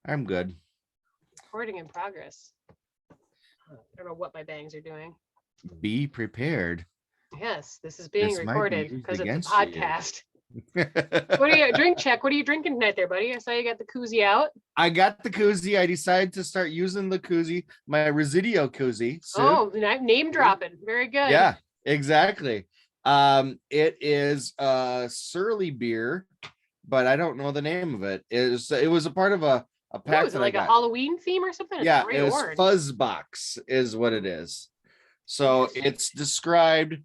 I'm good. Recording in progress. I don't know what my bangs are doing. Be prepared. Yes, this is being This might be recorded used because it's a against you. podcast. What do you drink check? What are you drinking tonight there, buddy? I saw you got the koozie out. I got the koozie. I decided to start using the koozie, my Residio koozie. Sue. Oh, name dropping. Very good. Yeah, exactly. It is a surly beer, but I don't know the name of it. It was a part of a Ooh, pack is it that I like a got. Halloween theme or something? It's Yeah, bright it was orange. Fuzzbox is what it is. So Interesting. it's described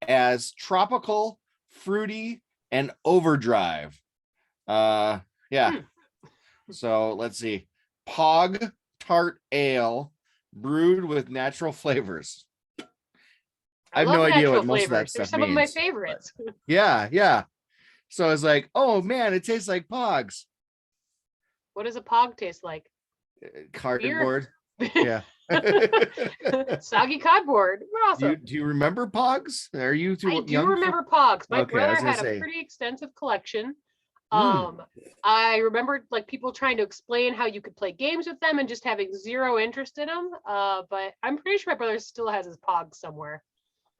as tropical, fruity, and overdrive. Yeah. So let's see. Pog tart ale brewed with natural flavors. I have love no idea natural what most of that flavors. They're stuff some of my means. favorites. Yeah, yeah. So I was like, oh man, it tastes like Pogs. What does a pog taste like? Cardboard. Beer? Yeah. Soggy cardboard. Awesome. Do you remember Pogs? Are you too I do young for? remember Pogs. My Okay, I brother was gonna had a say. pretty extensive collection. Mm. I remember like people trying to explain how you could play games with them and just having zero interest in them. But I'm pretty sure my brother still has his Pogs somewhere.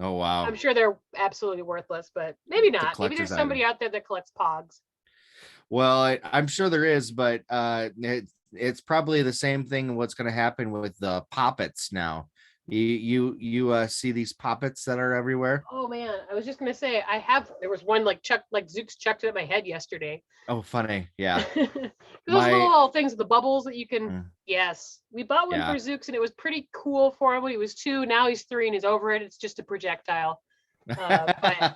Oh wow. I'm sure they're absolutely worthless, but maybe The not. Maybe there's collector's somebody item. out there that collects Pogs. Well, I'm sure there is, but it's probably the same thing. What's going to happen with the poppets now? You see these poppets that are everywhere. Oh man, I was just gonna say there was one like Zooks chucked it at my head yesterday. Oh, funny. Yeah. Those My little things, the bubbles that you can. mm, Yes, we bought one for yeah. Zooks, and it was pretty cool for him when he was 2. Now he's 3 and he's over it. It's just a projectile. But Oh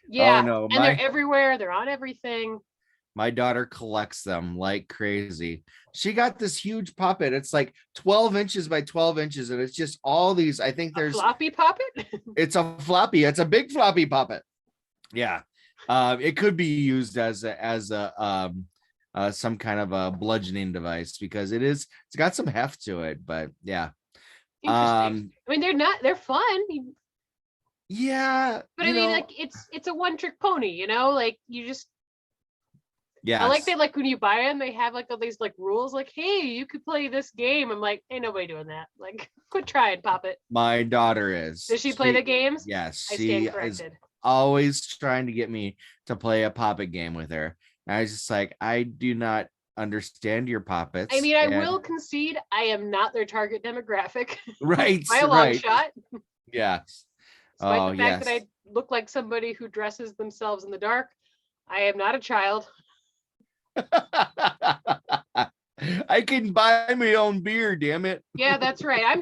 yeah, no, and they're everywhere. They're on everything. my daughter collects them like crazy. She got this huge puppet. It's like 12 inches by 12 inches, and it's just all these. I think A there's floppy puppet. it's a floppy, it's a big floppy puppet. Yeah. It could be used as a some kind of a bludgeoning device because it's got some heft to it, but yeah. Interesting. I mean, they're fun. Yeah, But I mean, like it's a one trick pony, like you just. yes. I like that, like when you buy them, they have like all these like rules, like, hey, you could play this game. I'm like, ain't nobody doing that. Like, quit trying, pop it. My daughter is. Does she play the games? Yes, I she stand is corrected. always trying to get me to play a poppet game with her. And I was just like, I do not understand your poppets. I mean, I will concede I am not their target demographic. Right. By a long shot. Yes. Despite the fact that I look like somebody who dresses themselves in the dark, I am not a child. I can buy my own beer, damn it. Yeah, that's right. I'm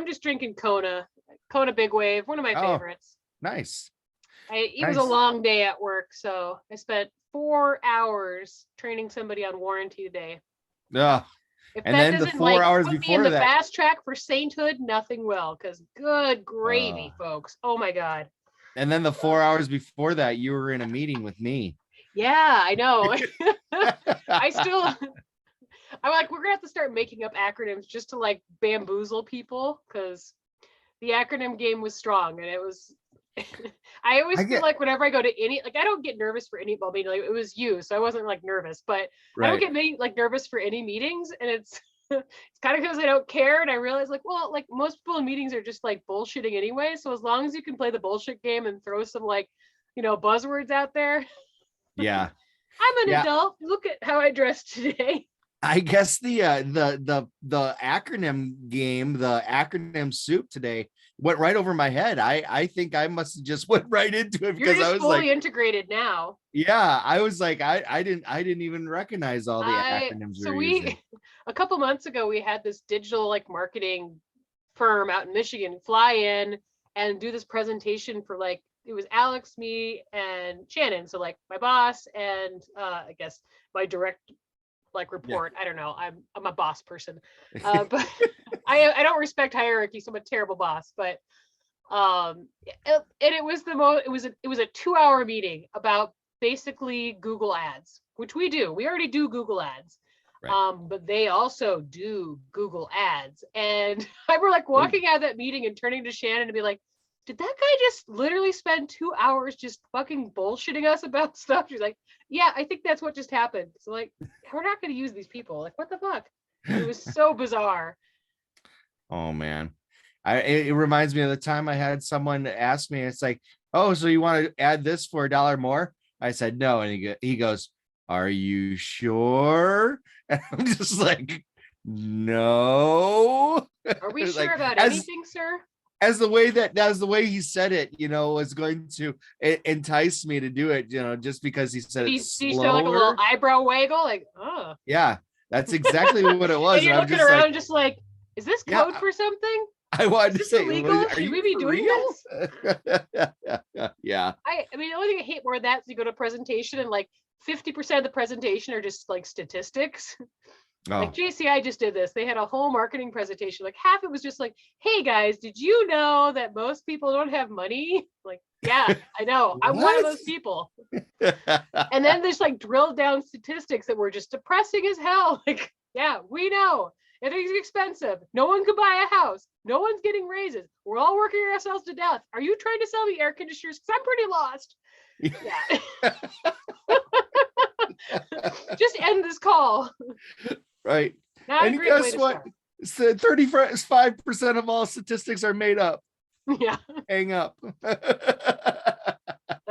just drinking Kona Big Wave, one of my favorites. Nice. It was a long day at work, so I spent 4 hours training somebody on warranty today. Yeah. If and that then the doesn't 4 hours put me before in the that fast track for sainthood, nothing will. Because good gravy, folks. Oh my god. And then the 4 hours before that, you were in a meeting with me. Yeah, I know. I'm like, we're gonna have to start making up acronyms just to like bamboozle people, because the acronym game was strong, and it was. I always feel like whenever I go to any, like, I don't get nervous for any. Well, maybe like, it was you, so I wasn't like nervous, but I don't get nervous for any meetings, and it's kind of because I don't care, and I realize like, well, like most people in meetings are just like bullshitting anyway. So as long as you can play the bullshit game and throw some like, buzzwords out there. Yeah. I'm an adult. Look at how I dressed today. I guess the acronym game, the acronym soup today went right over my head. I think I must have just went right into it because I was fully integrated now. Yeah, I was like, I didn't even recognize all the acronyms we were using. A couple months ago, we had this digital like marketing firm out in Michigan fly in and do this presentation for like, it was Alex, me, and Shannon. So like my boss and I guess my direct like report. Yeah. I don't know. I'm a boss person, but I don't respect hierarchy, so I'm a terrible boss. But it was it was a 2-hour meeting about basically Google Ads, which we do. We already do Google Ads. Right. But they also do Google Ads. And I were like walking out of that meeting and turning to Shannon to be like, did that guy just literally spend 2 hours just fucking bullshitting us about stuff? She's like, yeah, I think that's what just happened. So like, we're not going to use these people. Like, what the fuck? It was so bizarre. Oh man. It reminds me of the time I had someone ask me, it's like, oh, so you want to add this for $1 more? I said no. And he goes, are you sure? And I'm just like, no. Are we Like, sure about anything, sir? As the way he said it, was going to entice me to do it, just because he said it Do you show like a little eyebrow waggle? Like, oh. Yeah, that's exactly what it was. And you're looking around just like, is this code for something? I wanted to say, illegal? Should we be doing this? Yeah. I mean, the only thing I hate more of that is you go to a presentation and like 50% of the presentation are just like statistics. Like JCI just did this. They had a whole marketing presentation. Like half it was just like, hey guys, did you know that most people don't have money? Like, yeah, I know. I'm one of those people. And then there's like drilled down statistics that were just depressing as hell. Like, yeah, we know. Everything's expensive. No one could buy a house. No one's getting raises. We're all working ourselves to death. Are you trying to sell me air conditioners? Because I'm pretty lost. Yeah. Just end this call. Right. Not and guess what? 35% of all statistics are made up. Yeah. Hang up.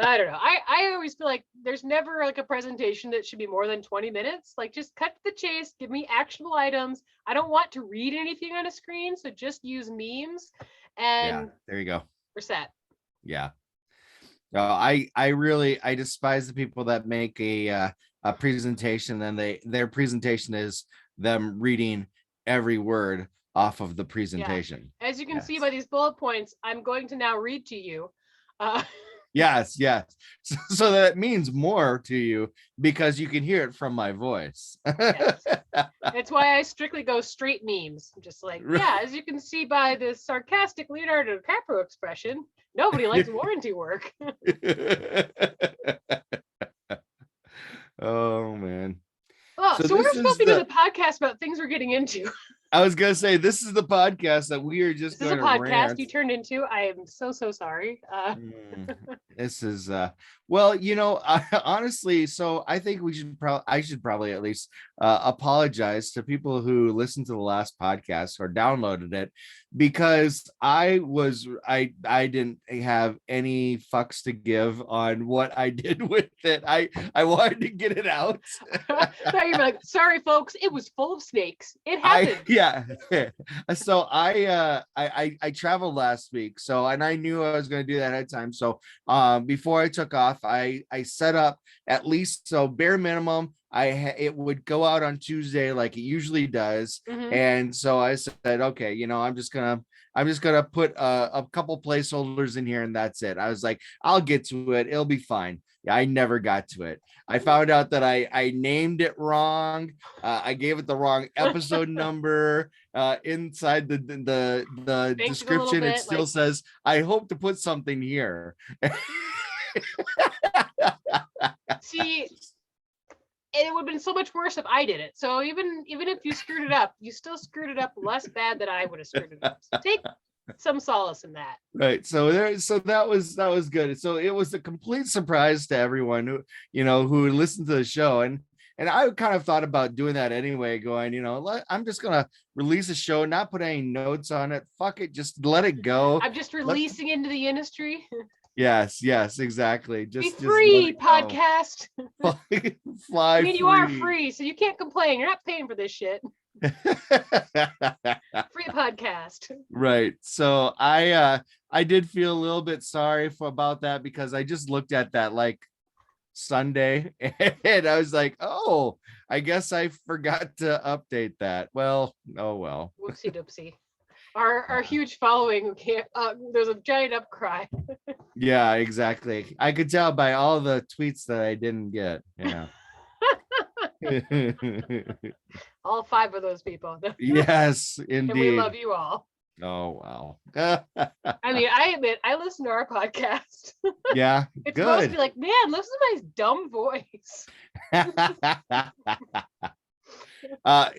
I don't know. I always feel like there's never like a presentation that should be more than 20 minutes. Like just cut to the chase, give me actionable items. I don't want to read anything on a screen, so just use memes and there you go. We're set. Yeah. No, I despise the people that make a presentation and their presentation is them reading every word off of the presentation. Yeah. As you can see by these bullet points, I'm going to now read to you. Yes. So that means more to you because you can hear it from my voice. Yes. That's why I strictly go straight memes. I'm just like, yeah, as you can see by this sarcastic Leonardo DiCaprio expression, nobody likes warranty work. Oh man. Oh, so we're supposed to do the podcast about things we're getting into. I was gonna say this is the podcast that we are just. This is a podcast you turned into. I am so sorry. This is well, honestly, so I think I should probably at least apologize to people who listened to the last podcast or downloaded it, because I didn't have any fucks to give on what I did with it. I wanted to get it out. So you're like, sorry folks, it was full of snakes. It happened. Yeah. So I traveled last week, and I knew I was going to do that ahead of time. So before I took off, I set up at least, so bare minimum, it would go out on Tuesday like it usually does. Mm-hmm. And so I said, okay, I'm just gonna put a couple placeholders in here and that's it. I was like, I'll get to it, it'll be fine. Yeah, I never got to it. I found out that I named it wrong. I gave it the wrong episode number. Inside the description, it still says, I hope to put something here. See, it would have been so much worse if I did it. So even if you screwed it up, you still screwed it up less bad than I would have screwed it up. So take some solace in that. Right. So that was good. So it was a complete surprise to everyone who listened to the show. And I kind of thought about doing that anyway, going, I'm just going to release a show, not put any notes on it. Fuck it. Just let it go. I'm just releasing into the industry. Yes, exactly. Be free, podcast. Fly I mean, you are free, so you can't complain. You're not paying for this shit. Free podcast. Right. So I did feel a little bit sorry about that, because I just looked at that like Sunday and I was like, oh, I guess I forgot to update that. Well, oh well. Whoopsie doopsie. Our huge following, there's a giant upcry. Yeah, exactly. I could tell by all the tweets that I didn't get. Yeah. All 5 of those people. Yes, indeed. And we love you all. Oh wow. I mean, I admit I listen to our podcast. Yeah. It's good. supposed to be like, man, listen to my dumb voice. I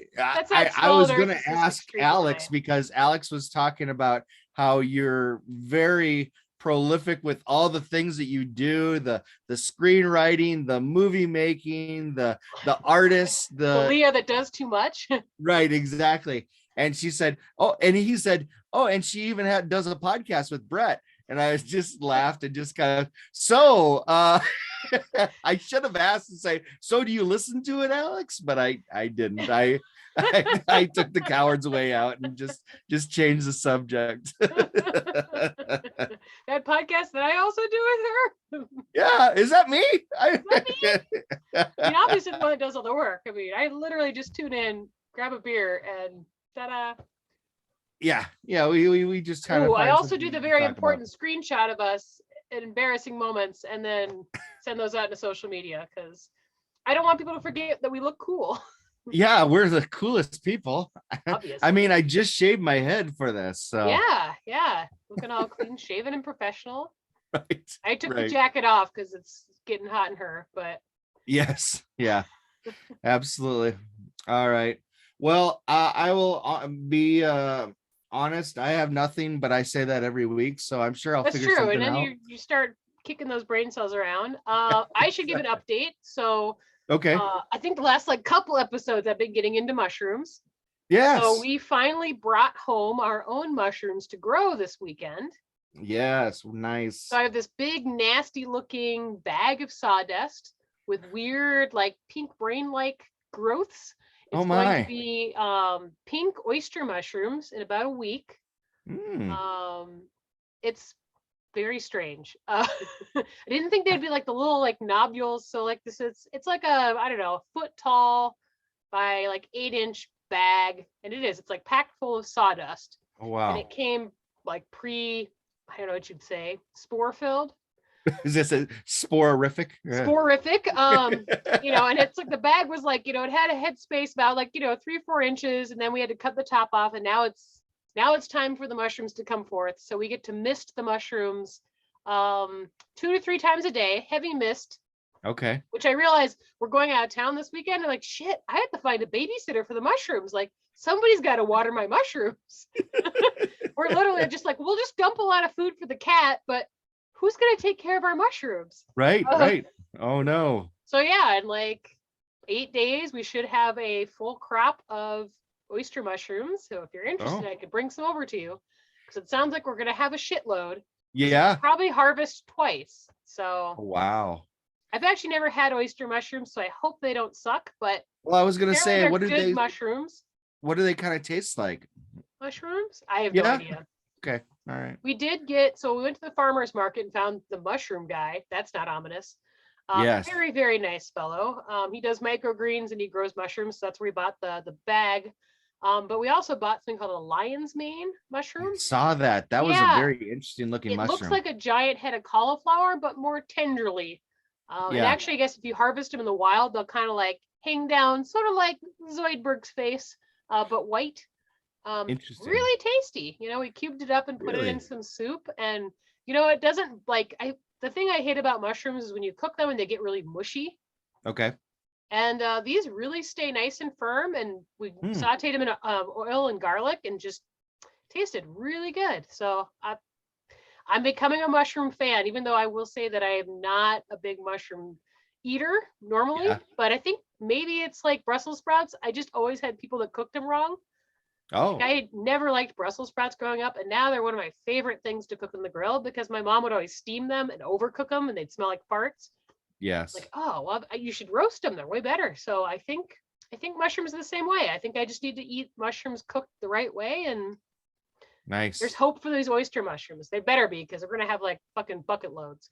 was going to ask Alex, because Alex was talking about how you're very prolific with all the things that you do, the screenwriting, the movie making, the artist, the Leah that does too much. Right, exactly. And she said, oh, and he said, oh, and she even does a podcast with Brett. And I was just laughed and just kind of, so I should have asked and say, so do you listen to it, Alex? But I didn't. I took the coward's way out and just changed the subject. That podcast that I also do with her. Yeah, is that me? Is that me? I mean, obviously the one that does all the work. I mean, I literally just tune in, grab a beer, and ta-da. Yeah, we just kind of. I also do the very important screenshot of us at embarrassing moments, and then send those out into social media because I don't want people to forget that we look cool. Yeah, we're the coolest people. Obviously. I mean, I just shaved my head for this, so yeah, looking all clean shaven and professional. Right. I took the jacket off because it's getting hot in her, but yes, yeah, absolutely. All right. Well, I will be honest. I have nothing, but I say that every week, so I'm sure I'll figure something out. That's true, and then you start kicking those brain cells around. I should give an update. So. Okay. I think the last couple episodes I've been getting into mushrooms. Yes. So we finally brought home our own mushrooms to grow this weekend. Yes, nice. So I have this big nasty looking bag of sawdust with weird like pink brain like growths. It's going to be pink oyster mushrooms in about a week. It's very strange. I didn't think they'd be like the little like nodules. So like this is, it's like a, I don't know, a foot tall by like 8-inch bag. And it's like packed full of sawdust. Oh, wow. And it came like I don't know what you'd say, spore filled. Is this a sporific? Sporific. And it's like the bag was like, it had a head space about like, 3-4 inches. And then we had to cut the top off. And now it's time for the mushrooms to come forth. So we get to mist the mushrooms 2 to 3 times a day, heavy mist. Okay. Which I realized we're going out of town this weekend. I'm like, shit, I have to find a babysitter for the mushrooms. Like somebody's got to water my mushrooms. We're literally just like, we'll just dump a lot of food for the cat, but who's going to take care of our mushrooms? Right. Right. Oh no. So yeah, in like 8 days, we should have a full crop of oyster mushrooms. So if you're interested, I could bring some over to you because it sounds like we're going to have a shitload. Yeah. Probably harvest twice. So wow. I've actually never had oyster mushrooms, so I hope they don't suck. But well, I was going to say, what do they mushrooms? What do they kind of taste like? Mushrooms? I have no idea. Okay. All right. We went to the farmer's market and found the mushroom guy. That's not ominous. Yes. Very, very nice fellow. He does microgreens and he grows mushrooms. So that's where we bought the bag. But we also bought something called a lion's mane mushroom. I saw that. That was a very interesting looking mushroom. It looks like a giant head of cauliflower, but more tenderly. And actually, I guess if you harvest them in the wild, they'll kind of like hang down, sort of like Zoidberg's face, but white. Interesting. Really tasty. We cubed it up and put it in some soup. And, it doesn't like, the thing I hate about mushrooms is when you cook them and they get really mushy. Okay. And these really stay nice and firm, and we sauteed them in oil and garlic and just tasted really good. So I'm becoming a mushroom fan, even though I will say that I am not a big mushroom eater normally, but I think maybe it's like Brussels sprouts. I just always had people that cooked them wrong. Oh. Like I never liked Brussels sprouts growing up, and now they're one of my favorite things to cook on the grill because my mom would always steam them and overcook them and they'd smell like farts. Yes. Like, oh, well, you should roast them. They're way better. So I think mushrooms are the same way. I think I just need to eat mushrooms cooked the right way, and nice. There's hope for these oyster mushrooms. They better be, because we're gonna have like fucking bucket loads.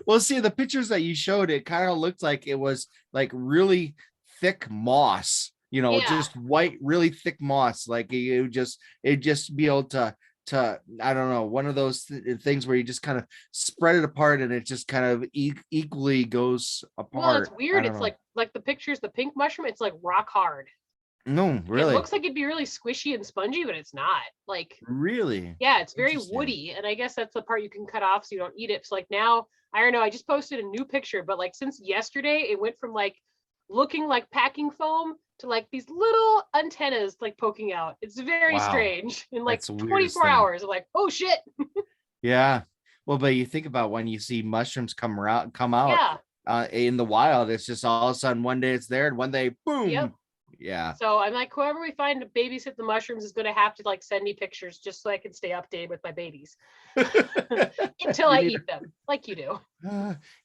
Well, see, the pictures that you showed, it kind of looked like it was like really thick moss, just white, really thick moss. Like it just be able to I don't know, one of those things where you just kind of spread it apart and it just kind of equally goes apart. Well, it's weird. It's like the pictures, the pink mushroom, it's like rock hard. No, really. It looks like it'd be really squishy and spongy, but it's not. Like really. Yeah, it's very woody, and I guess that's the part you can cut off so you don't eat it. So like now, I don't know. I just posted a new picture, but like since yesterday, it went from like looking like packing foam to like these little antennas like poking out. It's very strange. In like 24 hours, I'm like, oh shit. Yeah. Well, but you think about when you see mushrooms come out Yeah. In the wild, it's just all of a sudden one day it's there and one day boom. Yep. Yeah. So I'm like, whoever we find to babysit the mushrooms is going to have to like send me pictures just so I can stay updated with my babies until I eat them, like you do.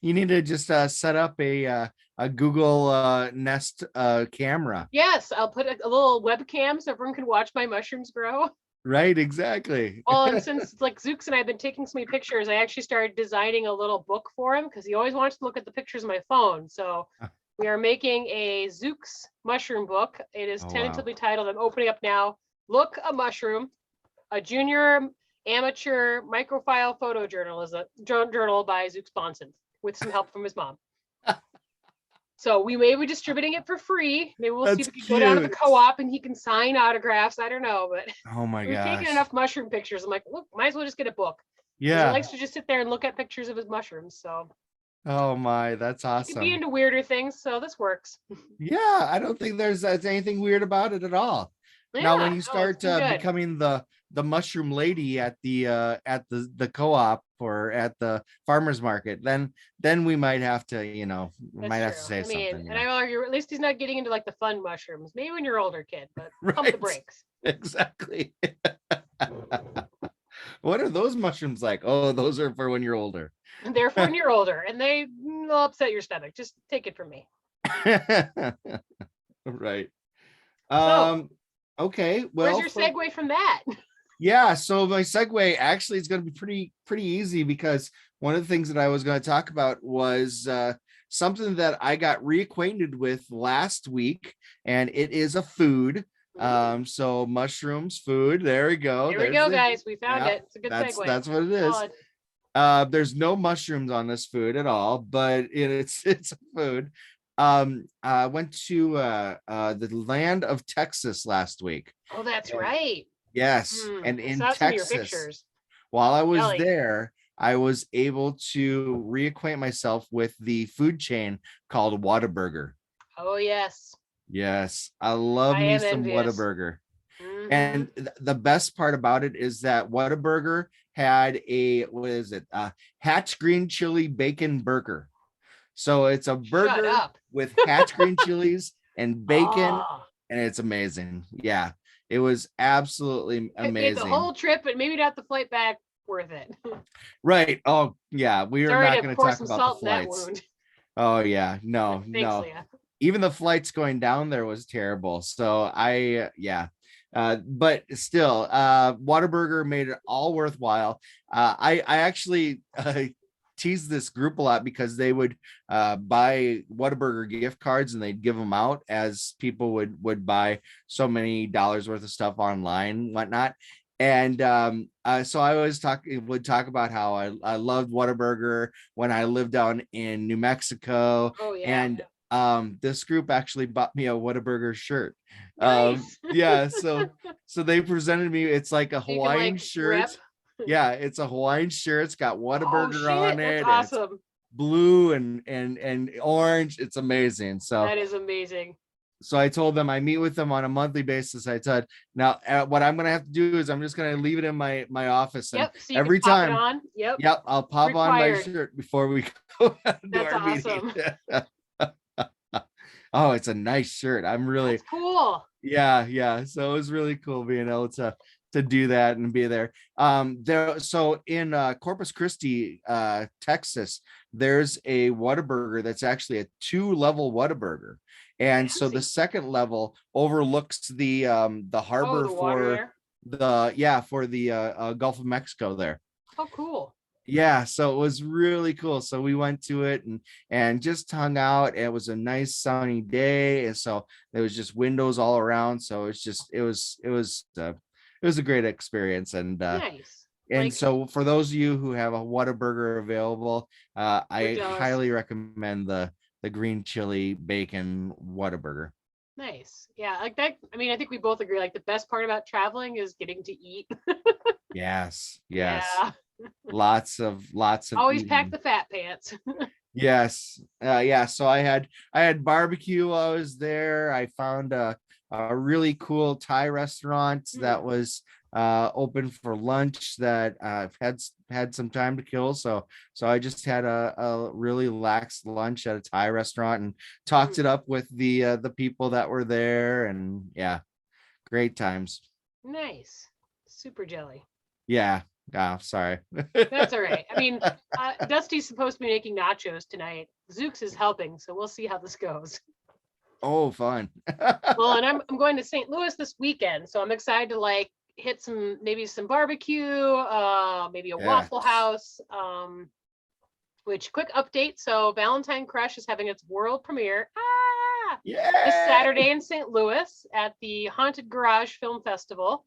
You need to just set up a Google Nest camera. Yes, I'll put a little webcam so everyone can watch my mushrooms grow. Right, exactly. Well, and since like Zooks and I have been taking so many pictures, I actually started designing a little book for him because he always wants to look at the pictures of my phone. So we are making a Zooks mushroom book. It is tentatively titled, I'm opening up now, Look a Mushroom, a junior amateur microfile journal by Zooks Bonson with some help from his mom. So we may be distributing it for free. Maybe we'll see if we can go down to the co-op and he can sign autographs. I don't know, but oh my gosh, we've taken enough mushroom pictures. I'm like, look, might as well just get a book. Yeah, he likes to just sit there and look at pictures of his mushrooms. So, oh my, that's awesome. You could be into weirder things, so this works. Yeah, I don't think there's anything weird about it at all. Yeah, now, when you start becoming the mushroom lady at the co-op or at the farmers market, then we might have to, have to say something. And I argue, at least he's not getting into like the fun mushrooms. Maybe when you're older, kid, but pump the brakes. Exactly. What are those mushrooms like? Oh, those are for when you're older. They're for when you're older, and they'll upset your stomach. Just take it from me. Right. Okay. Well, where's your segue from that? Yeah, so my segue actually is going to be pretty easy because one of the things that I was going to talk about was something that I got reacquainted with last week, and it is a food. So mushrooms, food. There we go. There we go, guys. We found it. It's a good segue. That's what it is. There's no mushrooms on this food at all, but it's a food. I went to the land of Texas last week. Oh, that's right. Yes, and in Texas, while I was there, I was able to reacquaint myself with the food chain called Whataburger. Oh yes. Yes, I love me some Whataburger. And the best part about it is that Whataburger had Hatch green chili bacon burger. So it's a burger with Hatch green chilies and bacon, and it's amazing. Yeah, it was absolutely amazing. The whole trip, but maybe not the flight back, worth it. Right. Oh yeah, we are not going to talk about the flights. Oh yeah, no. Leah. Even the flights going down there was terrible. So but still, Whataburger made it all worthwhile. I actually tease this group a lot because they would buy Whataburger gift cards and they'd give them out as people would buy so many dollars worth of stuff online and whatnot. And so I always would talk about how I loved Whataburger when I lived down in New Mexico. Oh, yeah. And this group actually bought me a Whataburger shirt. Nice. Yeah, so they presented me, it's like a Hawaiian shirt. Rep. Yeah, it's a Hawaiian shirt. It's got Whataburger on it. That's awesome. Blue and orange. It's amazing. So that is amazing. So I told them I meet with them on a monthly basis. I said, now what I'm gonna have to do is I'm just gonna leave it in my office. And so every time, on. Yep, I'll pop on my shirt before we go to our meeting. Oh, it's a nice shirt. I'm really That's cool. Yeah. So it was really cool being able to do that and be there. So in Corpus Christi, Texas, there's a Whataburger that's actually a 2-level Whataburger. And so the second level overlooks the harbor for the Gulf of Mexico there. Oh, cool. Yeah, so it was really cool. So we went to it and just hung out. It was a nice sunny day, and so there was just windows all around. So it was a great experience. And nice. And so for those of you who have a Whataburger available, I highly recommend the green chili bacon Whataburger. Nice. Yeah, like that. I mean, I think we both agree, like the best part about traveling is getting to eat. Yes. Yeah. Lots of always eating. Pack the fat pants. Yes. Yeah. So I had barbecue while I was there. I found a really cool Thai restaurant that was open for lunch that I've had some time to kill. So I just had a really relaxed lunch at a Thai restaurant and talked it up with the people that were there, and yeah, great times. Nice. Super jelly. Yeah. Sorry. That's all right. I mean, Dusty's supposed to be making nachos tonight. Zooks is helping, so we'll see how this goes. Oh, fun. Well, and I'm going to St. Louis this weekend, so I'm excited to like hit maybe some barbecue, maybe a Yeah. Waffle House. Which quick update. So Valentine Crush is having its world premiere this Yeah. Saturday in St. Louis at the Haunted Garage Film Festival.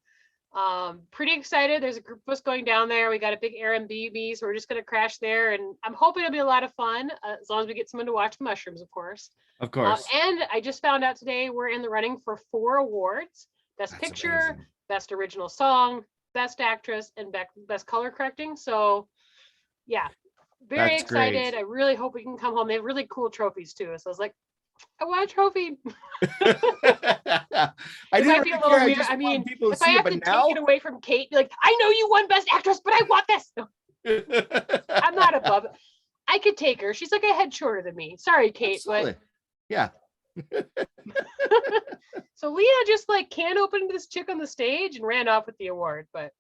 Pretty excited. There's a group of us going down there. We got a big Airbnb, so we're just gonna crash there, and I'm hoping it'll be a lot of fun, as long as we get someone to watch mushrooms, of course. Of course. And I just found out today we're in the running for 4 awards: Best That's Picture, amazing. Best Original Song, Best Actress, and Best Color Correcting. So yeah, very That's great. excited. I really hope we can come home. They have really cool trophies too. So I was like, I want a trophy. I It might didn't be a really little care. I weird. just I want mean, people to if I see it. have to But take it away from Kate, be like, I know you won Best Actress, but I want this. No, I'm not above it. I could take her. She's like a head shorter than me. Sorry, Kate, Absolutely. Yeah. but so Leah just like can open this chick on the stage and ran off with the award. But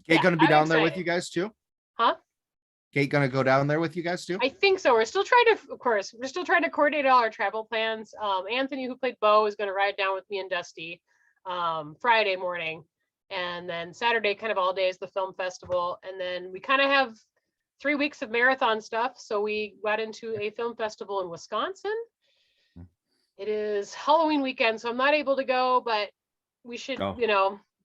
Kate yeah, gonna be I'm down there with excited. you guys too? Huh? Kate gonna go down there with you guys too? I think so. We're still trying to, of course, we're still trying to coordinate all our travel plans. Anthony, who played Bo, is going to ride down with me and Dusty Friday morning. And then Saturday, kind of all day, is the film festival. And then we kind of have 3 weeks of marathon stuff. So we got into a film festival in Wisconsin. It is Halloween weekend, so I'm not able to go, but we should, Oh,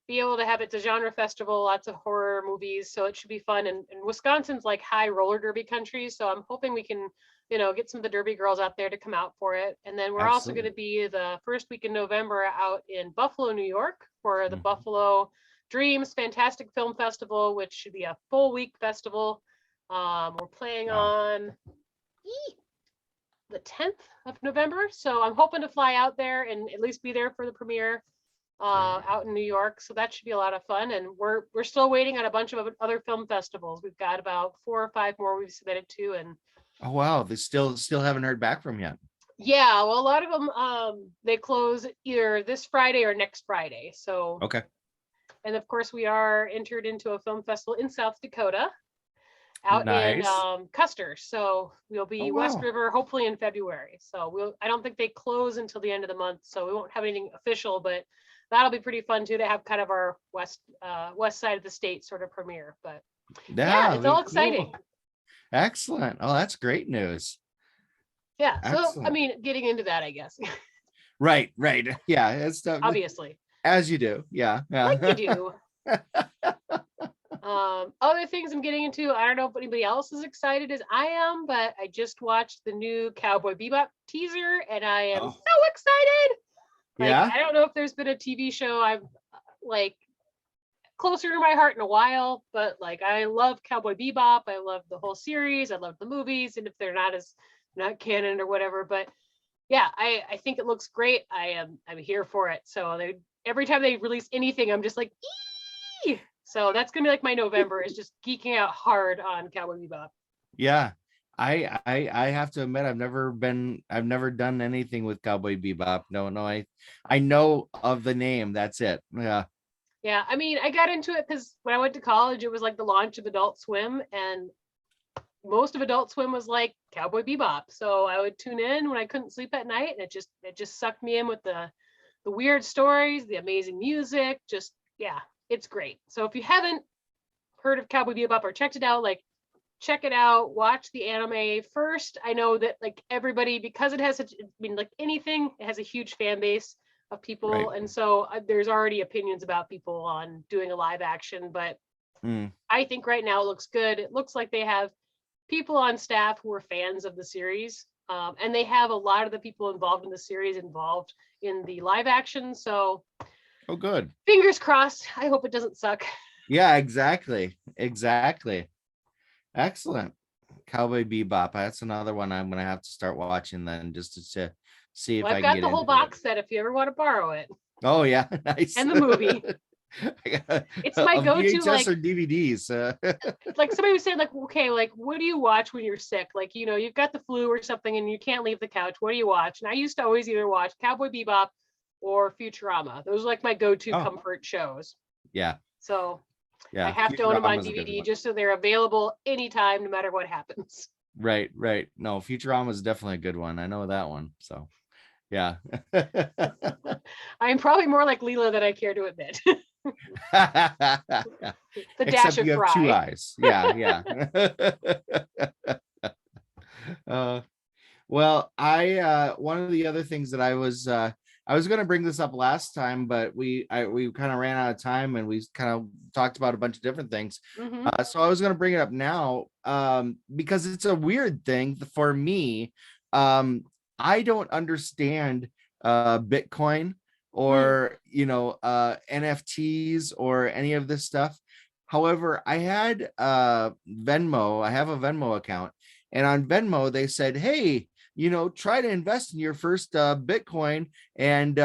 be able to have it. It's a genre festival, lots of horror movies, so it should be fun. And Wisconsin's like high roller derby country, so I'm hoping we can, get some of the derby girls out there to come out for it. And then we're also going absolutely. to be the first week in November out in Buffalo, New York for the Mhm. Buffalo Dreams Fantastic Film Festival, which should be a full week festival. We're playing Wow. on the 10th of November, so I'm hoping to fly out there and at least be there for the premiere out in New York. So that should be a lot of fun. And we're still waiting on a bunch of other film festivals. We've got about 4 or 5 more we've submitted to. And Oh wow, they still haven't heard back from yet. yeah, well, a lot of them they close either this Friday or next Friday. So Okay. and of course we are entered into a film festival in South Dakota out in Nice. Custer. So we'll Oh be West wow. River hopefully in February. So I don't think they close until the end of the month, so we won't have anything official, but that'll be pretty fun too, to have kind of our west side of the state sort of premiere. But yeah, Yeah, it's all very exciting. cool. Excellent. Oh, that's great news. Yeah. So I Excellent. mean, getting into that, I guess. Right, right. Yeah, it's Obviously. as you do. Yeah. Like you Yeah. do. Other things I'm getting into, I don't know if anybody else is excited as I am, but I just watched the new Cowboy Bebop teaser and I am Oh, so excited. Like, yeah. I don't know if there's been a TV show I've like closer to my heart in a while, but like I love Cowboy Bebop. I love the whole series. I love the movies, and if they're not canon or whatever, but yeah, I think it looks great. I'm here for it. So every time they release anything, I'm just like, ee! So that's gonna be like my November is just geeking out hard on Cowboy Bebop. Yeah. I have to admit I've never done anything with Cowboy Bebop. No, no, I know of the name. That's it. Yeah. Yeah, I mean, I got into it because when I went to college, it was like the launch of Adult Swim, and most of Adult Swim was like Cowboy Bebop. So I would tune in when I couldn't sleep at night, and it just sucked me in with the weird stories, the amazing music. Just yeah, it's great. So if you haven't heard of Cowboy Bebop or checked it out, like check it out, watch the anime first. I know that like everybody, because it has such, I mean, like anything, it has a huge fan base of people, Right. and so there's already opinions about people on doing a live action, but Mm. I think right now it looks good. It looks like they have people on staff who are fans of the series, and they have a lot of the people involved in the series involved in the live action. So Oh, good. fingers crossed. I hope it doesn't suck. Yeah, exactly. Exactly. Excellent. Cowboy Bebop. That's another one I'm gonna have to start watching then, just to see if Well, I I've can got get the whole into box it. set if you ever want to borrow it. Oh yeah, nice. And the movie. I got It's my a go-to, VHS like or DVDs. like somebody was saying, like, okay, like what do you watch when you're sick? Like, you've got the flu or something and you can't leave the couch. What do you watch? And I used to always either watch Cowboy Bebop or Futurama. Those are like my go-to Oh, comfort shows. yeah, So I yeah. have to own them on Futurama's a good DVD one. just so they're available anytime, no matter what happens. Right, right. No, Futurama is definitely a good one. I know that one. So, yeah. I'm probably more like Leela than I care to admit. The dash Except of you have two fry. eyes. Yeah, yeah. uh, well, I one of the other things that I was going to bring this up last time, but we kind of ran out of time and we kind of talked about a bunch of different things. Mm-hmm. So I was going to bring it up now because it's a weird thing for me. Um, I don't understand Bitcoin or NFTs or any of this stuff. However, I had Venmo. I have a Venmo account, and on Venmo they said, "Hey, try to invest in your first Bitcoin, and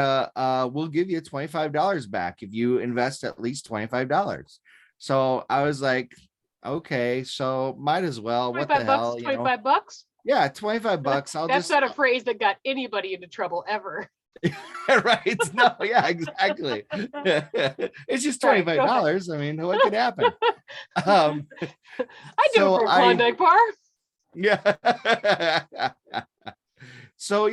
we'll give you $25 back if you invest at least $25." So I was like, okay, so might as well. What the 25 bucks, hell, 25 bucks. Yeah, $25. That's not a phrase that got anybody into trouble ever. Right. No, yeah, exactly. It's just $25. I mean, what could happen? I do it for a Klondike bar. Yeah. So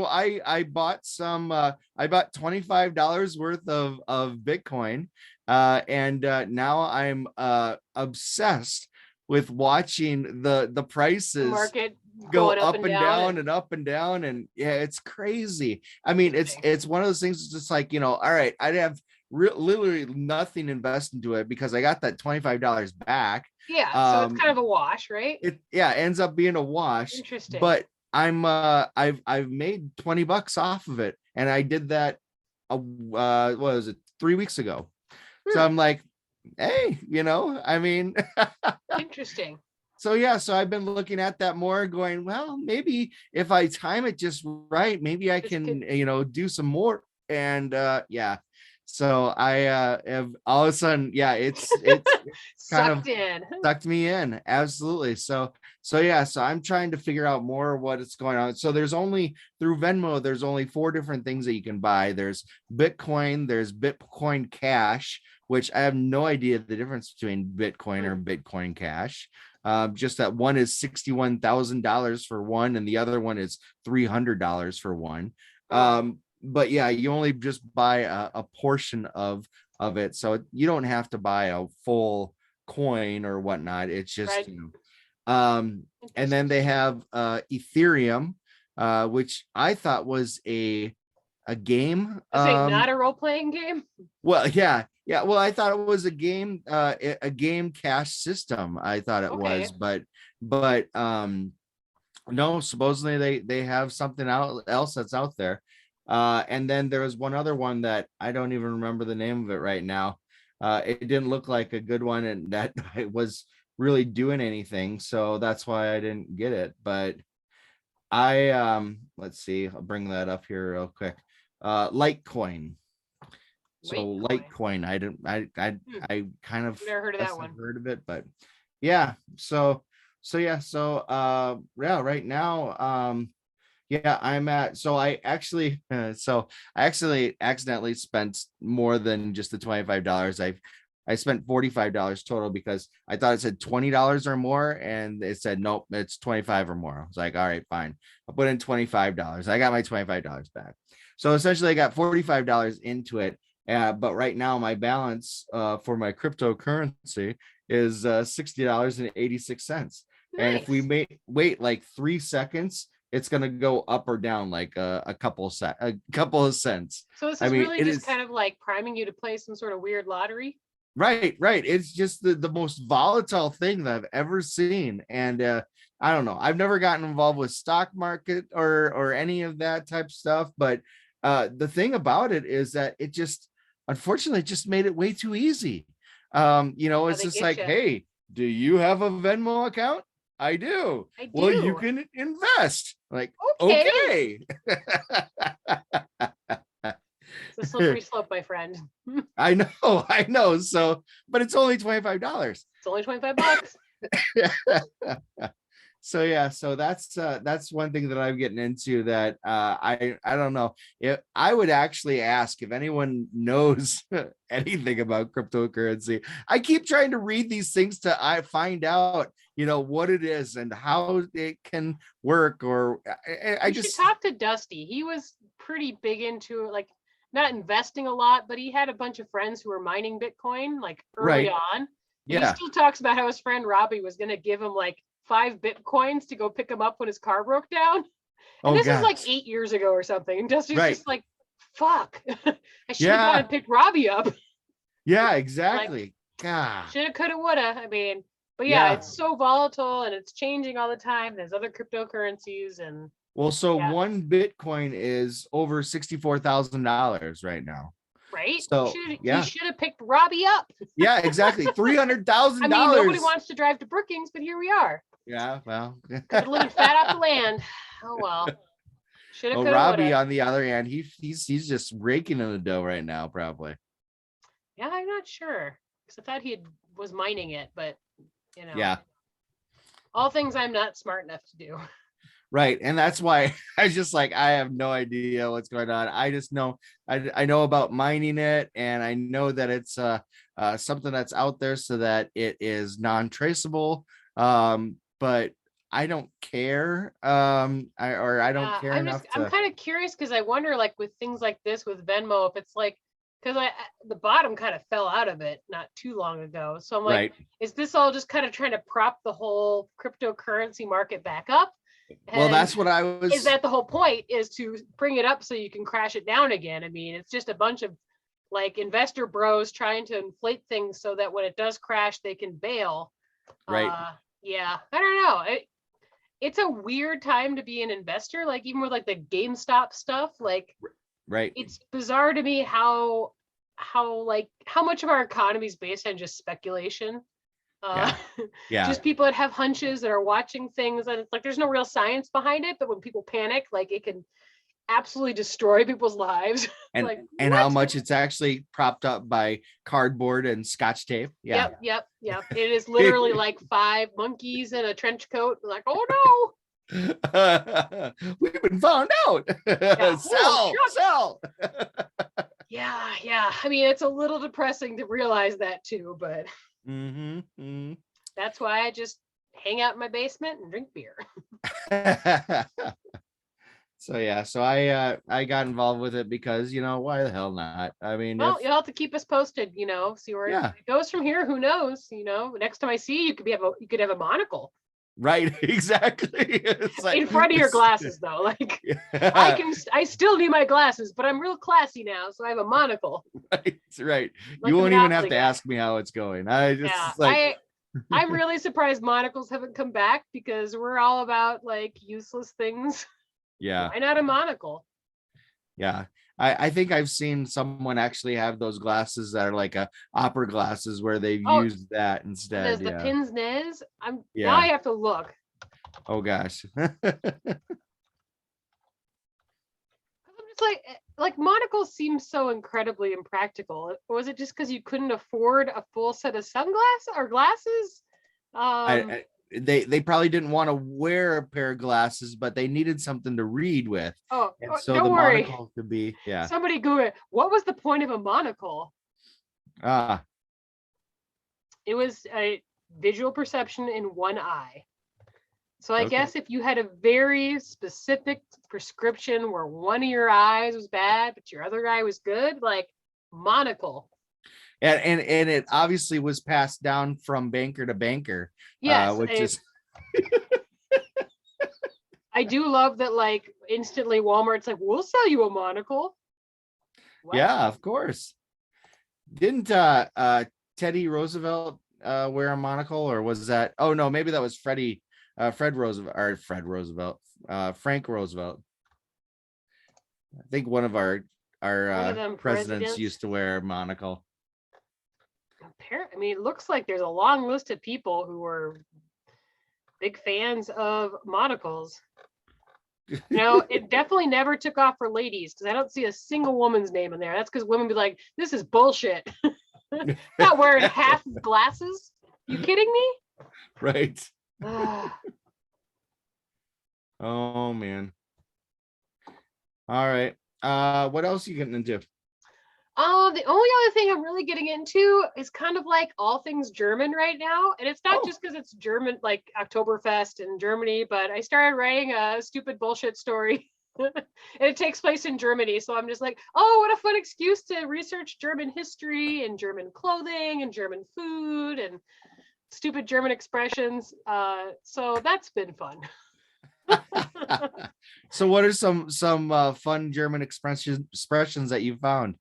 I bought I bought $25 worth of Bitcoin, and now I'm obsessed with watching the prices the market go up and down and up and down, and yeah, it's crazy. I mean, it's one of those things. It's just like, all right, I'd have literally nothing invested into it because I got that $25 back. Yeah, so it's kind of a wash, right? It ends up being a wash. Interesting. But I've made $20 off of it, and I did that what was it, 3 weeks ago. So I'm like, hey, I mean, interesting. So I've been looking at that more, going, well, maybe if I time it just right, maybe I can do some more. And yeah, so I have all of a sudden, yeah, it's kind of sucked me in. Absolutely. So I'm trying to figure out more what's going on. So there's only through Venmo, there's only 4 different things that you can buy. There's Bitcoin, there's Bitcoin Cash, which I have no idea the difference between Bitcoin or Bitcoin Cash. Just that one is $61,000 for one, and the other one is $300 for one. But yeah, you only just buy a portion of it, so you don't have to buy a full coin or whatnot. It's just and then they have Ethereum, which I thought was a game. Not a role-playing game. Well, yeah. Well, I thought it was a game cash system. I thought it was, but no. Supposedly they have something else that's out there. And then there was one other one that I don't even remember the name of it right now. It didn't look like a good one, and that it was really doing anything, so that's why I didn't get it. But let's see, I'll bring that up here real quick. Litecoin. So Litecoin, I kind of never heard of that one. Heard of it, but yeah. So right now, I'm at. So I actually accidentally spent more than just the $25. I spent $45 total because I thought it said $20 or more, and it said nope, it's 25 or more. I was like, all right, fine. I put in $25. I got my $25 back. So essentially, I got $45 into it. But right now, my balance for my cryptocurrency is $60.86. Nice. And if we wait like 3 seconds, it's going to go up or down like a couple of cents. So this is really just kind of like priming you to play some sort of weird lottery. Right. It's just the most volatile thing that I've ever seen. And I don't know. I've never gotten involved with stock market or any of that type of stuff. But the thing about it is that it just, unfortunately, just made it way too easy. It's just like, hey, do you have a Venmo account? I do. I do. Well, you can invest. Like, okay. Okay. It's a slippery slope, my friend. I know. So, but it's only $25. It's only $25. So yeah, so that's one thing that I'm getting into that I don't know. If I would actually ask if anyone knows anything about cryptocurrency. I keep trying to read these things to I find out, what it is and how it can work, or I You just should talk to Dusty. He was pretty big into like not investing a lot, but he had a bunch of friends who were mining Bitcoin like early right. on. And Yeah. he still talks about how his friend Robbie was going to give him like 5 Bitcoins to go pick him up when his car broke down. And this is like 8 years ago or something. And Dusty's just like, fuck. I should have gone and picked Robbie up. Yeah, exactly. Like, God. shoulda, coulda, woulda. I mean, but yeah, it's so volatile and it's changing all the time. There's other cryptocurrencies and well, so one Bitcoin is over $64,000 right now. Right? So he should have picked Robbie up. Yeah, exactly. $300,000. I mean, nobody wants to drive to Brookings, but here we are. Yeah, well, could have lived fat off the land. Oh well. Should have. Well, Robbie, on the other hand, he's just raking in the dough right now, probably. Yeah, I'm not sure because I thought he was mining it, but yeah, all things I'm not smart enough to do. Right, and that's why I just like I have no idea what's going on. I just know I know about mining it, and I know that it's something that's out there so that it is non-traceable. But I don't care. I don't care enough. I'm kind of curious because I wonder, like with things like this with Venmo, if it's like because the bottom kind of fell out of it not too long ago. So I'm like, is this all just kind of trying to prop the whole cryptocurrency market back up? Well, that's what I was. Is that the whole point? Is to bring it up so you can crash it down again? I mean, it's just a bunch of like investor bros trying to inflate things so that when it does crash, they can bail. Right. Yeah, I don't know. It's a weird time to be an investor. Like even with like the GameStop stuff, like right. It's bizarre to me how much of our economy is based on just speculation. Yeah. Just people that have hunches that are watching things and it's like there's no real science behind it, but when people panic, like it can absolutely destroy people's lives. And like, and how much it's actually propped up by cardboard and scotch tape. Yeah. Yep. It is literally like 5 monkeys in a trench coat. Like, oh no. We've been found out. Sell. Yeah. I mean, it's a little depressing to realize that too, but that's why I just hang out in my basement and drink beer. So I got involved with it because why the hell not? I mean, well, you'll have to keep us posted, see where it goes from here. Who knows? Next time I see you, you could have a monocle. Right, exactly. It's like, in front of your glasses though. Like I still need my glasses, but I'm real classy now, so I have a monocle. Right. Like you won't even have to ask me how it's going. I'm really surprised monocles haven't come back because we're all about like useless things. Yeah. Why not a monocle? Yeah. I think I've seen someone actually have those glasses that are like opera glasses where they've used that instead. There's the pince-nez. Now I have to look. Oh gosh. I'm just like monocles seem so incredibly impractical. Was it just because you couldn't afford a full set of sunglasses or glasses? They probably didn't want to wear a pair of glasses, but they needed something to read with. Oh, and so don't the worry. monocle could be Somebody Google it. What was the point of a monocle? It was a visual perception in one eye. So I guess if you had a very specific prescription where one of your eyes was bad, but your other eye was good, like monocle. And it obviously was passed down from banker to banker. Yes, which is. I do love that. Like instantly, Walmart's like, "We'll sell you a monocle." What? Yeah, of course. Didn't Teddy Roosevelt wear a monocle, or was that? Oh no, maybe that was Frank Roosevelt. I think one of our presidents used to wear a monocle. I mean, it looks like there's a long list of people who were big fans of monocles. It definitely never took off for ladies because I don't see a single woman's name in there. That's because women be like, this is bullshit. Not wearing half glasses. You kidding me? Right. Oh man. All right. What else are you getting into? The only other thing I'm really getting into is kind of like all things German right now. And it's not just because it's German, like Oktoberfest in Germany, but I started writing a stupid bullshit story. And it takes place in Germany. So I'm just like, oh, what a fun excuse to research German history and German clothing and German food and stupid German expressions. So that's been fun. So what are some fun German expressions that you found?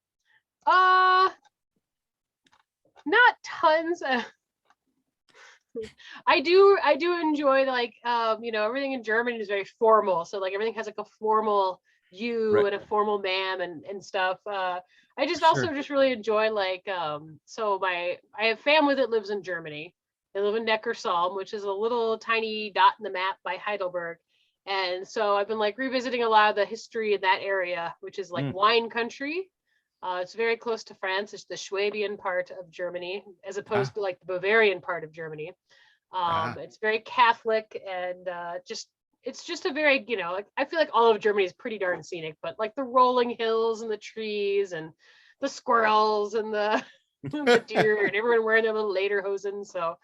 Not tons. I do enjoy like everything in German is very formal. So like everything has like a formal you Right. and a formal ma'am and stuff. I just also just really enjoy like I have family that lives in Germany. They live in Neckarsulm, which is a little tiny dot in the map by Heidelberg. And so I've been like revisiting a lot of the history in that area, which is like wine country. It's very close to France. It's the Swabian part of Germany, as opposed to like the Bavarian part of Germany. It's very Catholic and it's just a very, like I feel like all of Germany is pretty darn scenic, but like the rolling hills and the trees and the squirrels and the, the deer and everyone wearing their little lederhosen. So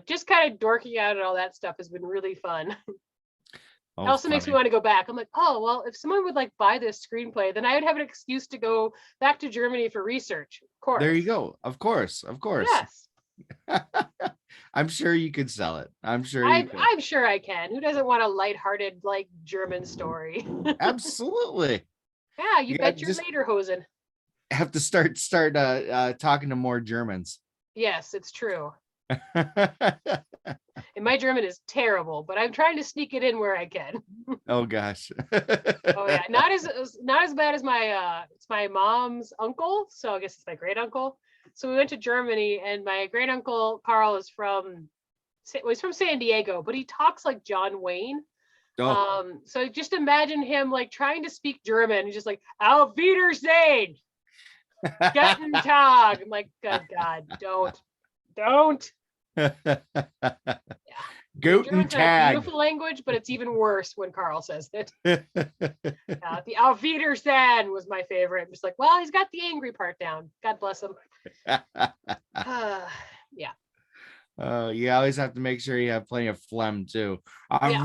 just kind of dorking out and all that stuff has been really fun. It also makes me want to go back. I'm like, oh, well, if someone would like buy this screenplay, then I would have an excuse to go back to Germany for research. Of course. There you go. Of course. Yes. I'm sure you could sell it. I'm sure I'm sure I can. Who doesn't want a lighthearted like German story? Absolutely. Yeah, you bet your lederhosen. Have to start talking to more Germans. Yes, it's true. And my German is terrible, but I'm trying to sneak it in where I can. Oh gosh. Oh yeah, not as bad as my it's my mom's uncle, so I guess it's my great uncle. So we went to Germany, and my great uncle Carl is from San Diego, but he talks like John Wayne. So just imagine him like trying to speak German, just like Auf Wiedersehen, Guten Tag. I'm like, good God, don't. Yeah. Guten Tag. Beautiful language, but it's even worse when Carl says it. The Auf Wiedersehen was my favorite. I'm just like, well, he's got the angry part down. God bless him. Yeah. You always have to make sure you have plenty of phlegm too. Yeah.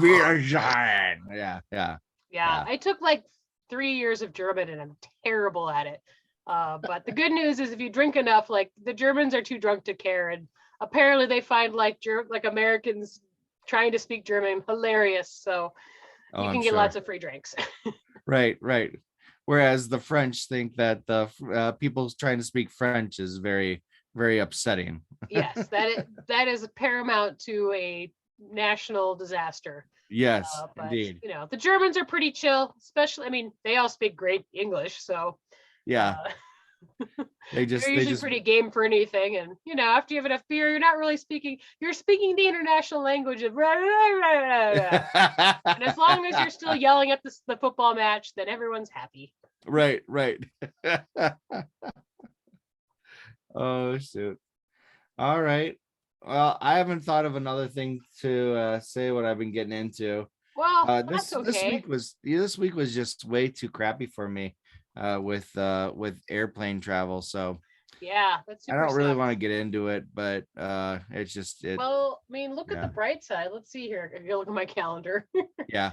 I took like 3 years of German and I'm terrible at it. But the good news is if you drink enough, like the Germans are too drunk to care, and apparently they find like Americans trying to speak German hilarious. So you can get lots of free drinks. Right. Whereas the French think that the people trying to speak French is very, very upsetting. Yes, that is paramount to a national disaster. Yes, but, indeed. The Germans are pretty chill, especially, they all speak great English, so yeah. they're usually pretty game for anything. And after you have enough beer, you're speaking the international language of and as long as you're still yelling at the football match, then everyone's happy. Right. Oh shoot. All right. Well, I haven't thought of another thing to say what I've been getting into. Well, that's okay. This week was just way too crappy for me with airplane travel. So yeah, that's I don't really want to get into it, but it's just well, look at the bright side. Let's see here. If you look at my calendar. Yeah.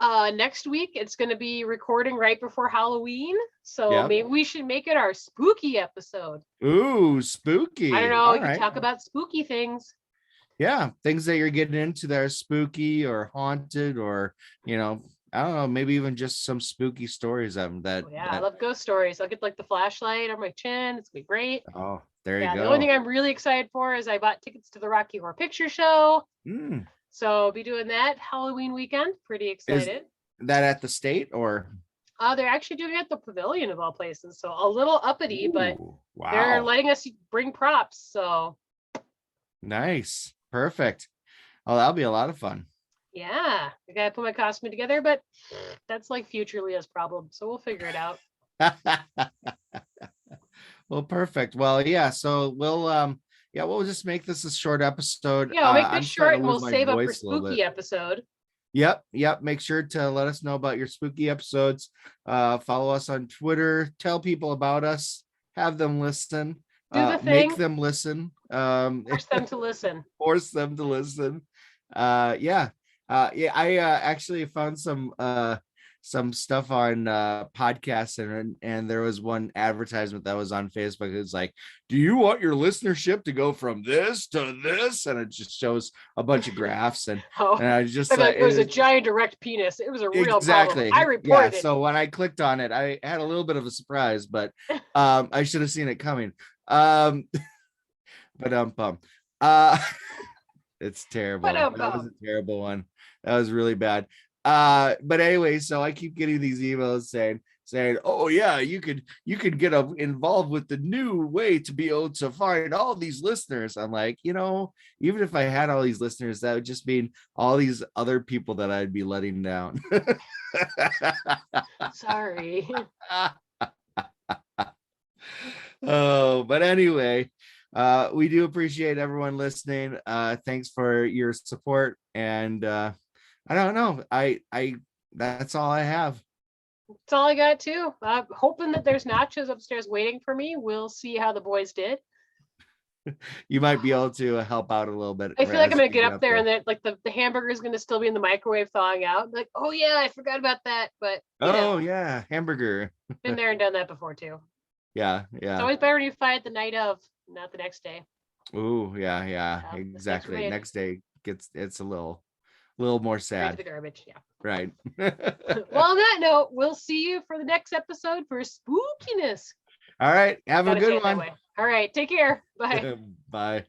Next week it's going to be recording right before Halloween, so maybe we should make it our spooky episode. Ooh, spooky. I don't know. We can talk about spooky things. Yeah, things that you're getting into that are spooky or haunted, or I don't know, maybe even just some spooky stories of them that. I love ghost stories. I'll get like the flashlight on my chin. It's gonna be great. Oh, there you go. The only thing I'm really excited for is I bought tickets to the Rocky Horror Picture Show. So I'll be doing that Halloween weekend. Pretty excited. Is that at the State or? They're actually doing it at the Pavilion of all places. So a little uppity, but wow. They're letting us bring props. So nice. Perfect. Oh, that'll be a lot of fun. Yeah, I gotta put my costume together, but that's like future Leah's problem, so we'll figure it out. Well, perfect. Well, yeah. So we'll just make this a short episode. Yeah, I'll make this I'm short starting and to we'll lose my save up for voice a little bit. spooky episode. Yep. Make sure to let us know about your spooky episodes. Follow us on Twitter. Tell people about us. Have them listen. Do the thing. Make them listen. Force them to listen. Force them to listen. Yeah. I actually found some stuff on podcasts, and there was one advertisement that was on Facebook. It's like, do you want your listenership to go from this to this? And it just shows a bunch of graphs, and I just it was a giant erect penis. It was a real exactly problem. I reported it. So when I clicked on it, I had a little bit of a surprise, but I should have seen it coming. But it's terrible. That was a terrible one. That was really bad. But anyway, so I keep getting these emails saying, oh yeah, you could get involved with the new way to be able to find all these listeners. I'm like, even if I had all these listeners, that would just mean all these other people that I'd be letting down. Sorry. Oh, but anyway, we do appreciate everyone listening. Thanks for your support, and I don't know. I that's all I have. That's all I got too. I'm hoping that there's nachos upstairs waiting for me. We'll see how the boys did. You might be able to help out a little bit. I feel like I'm gonna get up there and then like the hamburger is gonna still be in the microwave thawing out. Like, oh yeah, I forgot about that. But yeah, hamburger. Been there and done that before too. Yeah. It's always better when you find it the night of, not the next day. Ooh, yeah, exactly. Next day it's a little more sad. The garbage, yeah. Right. Well, on that note, we'll see you for the next episode for spookiness. All right. Have a good one. All right. Take care. Bye. Bye.